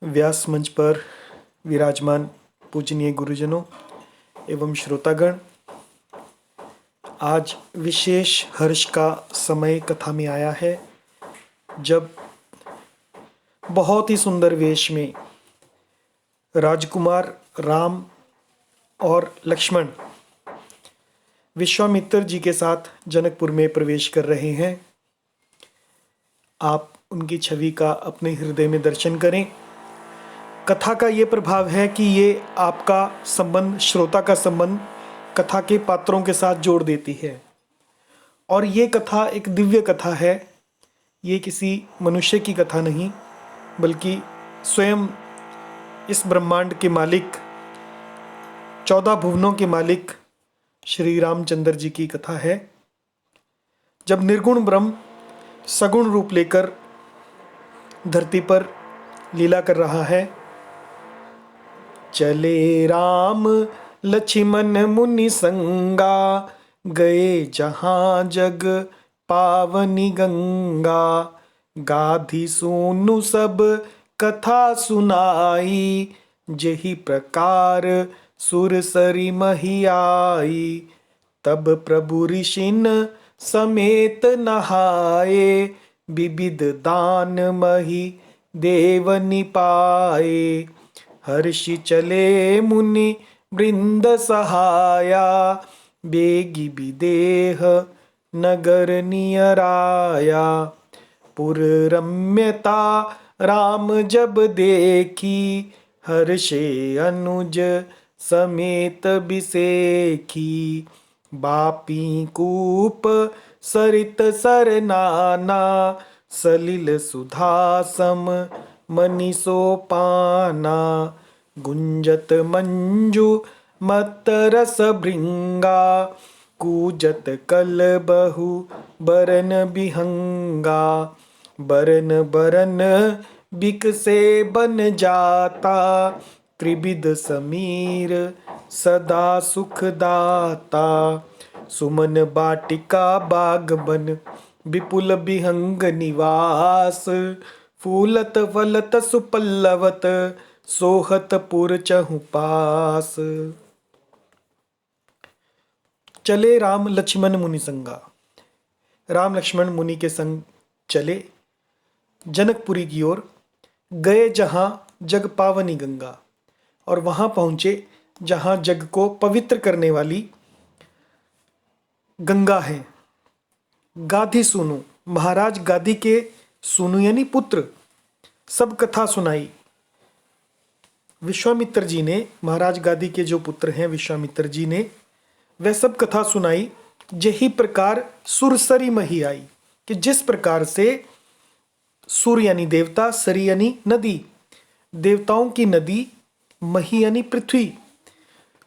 व्यास मंच पर विराजमान पूजनीय गुरुजनों एवं श्रोतागण, आज विशेष हर्ष का समय कथा में आया है, जब बहुत ही सुंदर वेश में राजकुमार राम और लक्ष्मण विश्वामित्र जी के साथ जनकपुर में प्रवेश कर रहे हैं। आप उनकी छवि का अपने हृदय में दर्शन करें। कथा का ये प्रभाव है कि ये आपका संबंध, श्रोता का संबंध कथा के पात्रों के साथ जोड़ देती है। और ये कथा एक दिव्य कथा है। ये किसी मनुष्य की कथा नहीं, बल्कि स्वयं इस ब्रह्मांड के मालिक, 14 भुवनों के मालिक श्री रामचंद्र जी की कथा है। जब निर्गुण ब्रह्म सगुण रूप लेकर धरती पर लीला कर रहा है। चले राम लक्ष्मण मुनि संगा, गए जहाँ जग पावनी गंगा। गाधी सूनु सब कथा सुनाई, जेहि प्रकार सुरसरी मही आई। तब प्रभु ऋषिन समेत नहाए, विविध दान मही देवनि पाए। हर्षि चले मुनि वृंद सहाया, बेगी विदेह नगर नियराया। पुर रम्यता राम जब देखी, हर्षे अनुज समेत बिसेखी। बापी कूप सरित सर नाना, सलिल सुधा सम मनि सोपाना। गुंजत मंजु मत रस भृंगा, कूजत कल बहु बरन बिहंगा। बरन बरन बिकसे बन जाता, त्रिविध समीर सदा सुख दाता। सुमन बाटिका बाग बन, विपुल बिहंग निवास। फूलत फलत सुपल्लवत, सोहत पुर चहु पास। चले राम लक्ष्मण मुनि संगा। राम लक्ष्मण मुनि के संग चले जनकपुरी की ओर। गए जहाँ जग पावनी गंगा, और वहाँ पहुँचे जहाँ जग को पवित्र करने वाली गंगा है। गाधी सुनु, महाराज गादी के सुनु यानी पुत्र, सब कथा सुनाई। विश्वामित्र जी ने, महाराज गादी के जो पुत्र हैं विश्वामित्र जी ने, वह सब कथा सुनाई। जही प्रकार सुरसरी मही आई, कि जिस प्रकार से सुर यानी देवता, सरी यानी नदी, देवताओं की नदी, मही यानी पृथ्वी,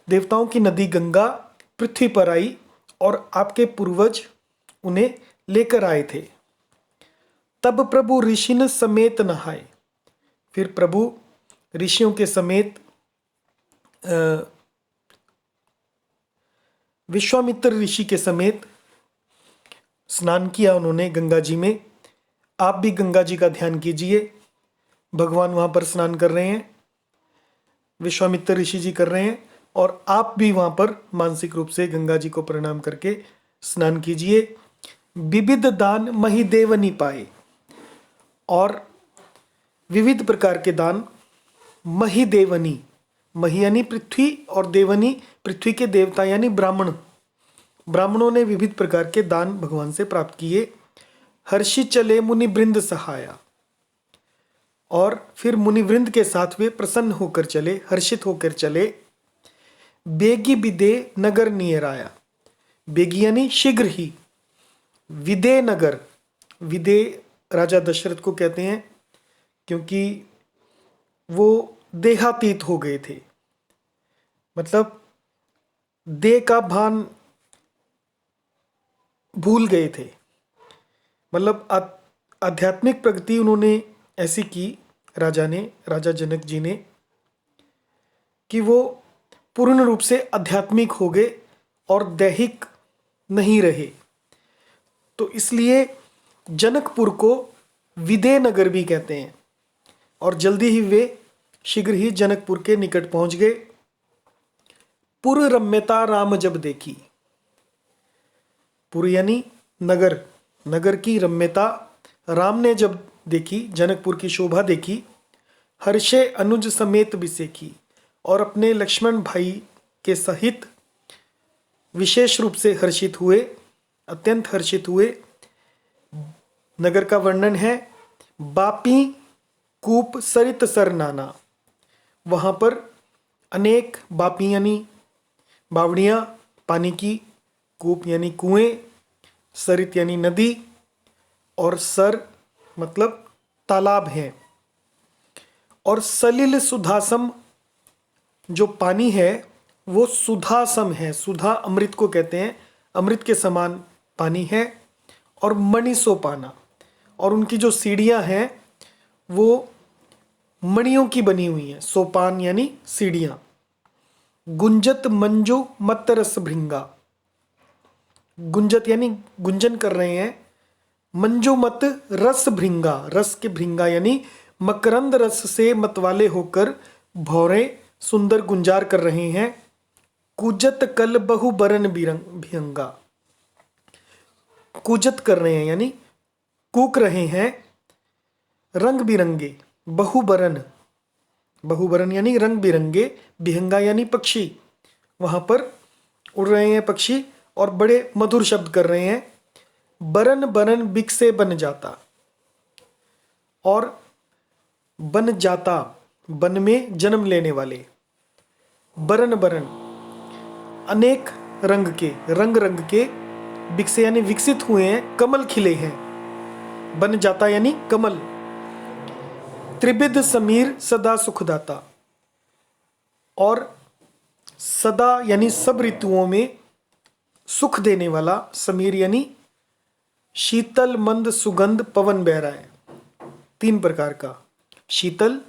देवताओं की नदी गंगा पृथ्वी पर आई और आपके पूर्वज उन्हें लेकर आए थे। तब प्रभु ऋषिन समेत नहाए। फिर प्रभु ऋषियों के समेत विश्वामित्र ऋषि के समेत स्नान किया उन्होंने गंगा जी में। आप भी गंगा जी का ध्यान कीजिए। भगवान वहाँ पर स्नान कर रहे हैं, विश्वामित्र ऋषि जी कर रहे हैं, और आप भी वहाँ पर मानसिक रूप से गंगा जी को प्रणाम करके स्नान कीजिए। विविध दान मही देवनी पाए, और विविध प्रकार के दान मही देवनी, मही यानी पृथ्वी और देवनी पृथ्वी के देवता यानी ब्राह्मण, ब्राह्मणों ने विविध प्रकार के दान भगवान से प्राप्त किए। हर्षि चले मुनि वृंद सहाया, और फिर मुनि वृंद के साथ वे प्रसन्न होकर चले, हर्षित होकर चले। बेगी विदे नगर नियर आया। बेगी यानी शीघ्र ही। विदे नगर, विदे राजा दशरथ को कहते हैं, क्योंकि वो देहातीत हो गए थे, मतलब देह का भान भूल गए थे। मतलब आध्यात्मिक प्रगति उन्होंने ऐसी की, राजा जनक जी ने, कि वो पूर्ण रूप से आध्यात्मिक हो गए और दैहिक नहीं रहे। तो इसलिए जनकपुर को विदे नगर भी कहते हैं। और जल्दी ही वे शीघ्र ही जनकपुर के निकट पहुंच गए। पुर रम्यता राम जब देखी, पुर यानी नगर, नगर की रम्यता राम ने जब देखी, जनकपुर की शोभा देखी। हर्षे अनुज समेत बिसेखी, और अपने लक्ष्मण भाई के सहित विशेष रूप से हर्षित हुए, अत्यंत हर्षित हुए। नगर का वर्णन है। बापी कूप सरित सर नाना, वहाँ पर अनेक बापी यानी बावड़ियाँ पानी की, कूप यानी कुएं, सरित यानी नदी, और सर मतलब तालाब हैं। और सलिल सुधासम, जो पानी है वो सुधासम है। सुधा अमृत को कहते हैं, अमृत के समान पानी है। और मणिसोपाना, और उनकी जो सीढ़ियाँ हैं वो मणियों की बनी हुई हैं। सोपान यानी सीढ़ियाँ। गुंजत मंजू मत रस भृंगा, गुंजत यानी गुंजन कर रहे हैं। मंजू मत रस भृंगा, रस के भृंगा यानी मकरंद रस से मतवाले होकर भौरे सुंदर गुंजार कर रहे हैं। कुजत कल बहु बरन भियंगा, कुजत कर रहे हैं यानी कूक रहे हैं। रंग बिरंगे, बहुबरन, बहुबरन यानी रंग बिरंगे, भिहंगा यानी पक्षी, वहां पर उड़ रहे हैं पक्षी और बड़े मधुर शब्द कर रहे हैं। बरन बरन बिक से बन जाता, और बन जाता बन में जन्म लेने वाले। बरन बरन अनेक रंग के, रंग रंग के, बिकसे यानी विकसित हुए हैं, कमल खिले हैं। बन जाता यानी कमल। त्रिविध समीर सदा सुखदाता, और सदा यानी सब ऋतुओं में सुख देने वाला। समीर यानी शीतल मंद सुगंध पवन बह रहा है, तीन प्रकार का, शीतल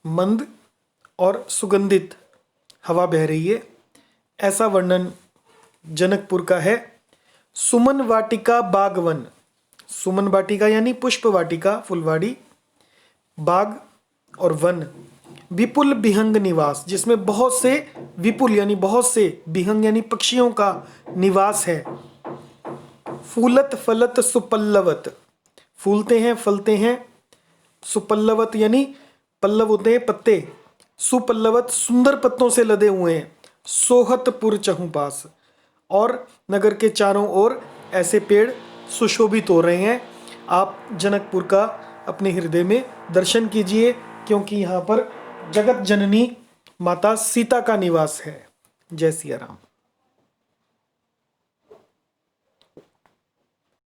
मंद और सुगंधित हवा बह रही है, ऐसा वर्णन जनकपुर का है। सुमन वाटिका बागवन, सुमन वाटिका यानी पुष्प वाटिका, फुलवाड़ी, बाग और वन। विपुल बिहंग निवास, जिसमें बहुत से, विपुल यानी बहुत से, बिहंग यानी पक्षियों का निवास है। फूलत फलत सुपल्लवत, फूलते हैं फलते हैं। सुपल्लवत यानी पल्लव होते हैं पत्ते, सुपल्लवत सुंदर पत्तों से लदे हुए हैं। सोहतपुर चहुं पास, और नगर के चारों ओर ऐसे पेड़ सुशोभित हो रहे हैं। आप जनकपुर का अपने हृदय में दर्शन कीजिए, क्योंकि यहाँ पर जगत जननी माता सीता का निवास है। जय सिया राम।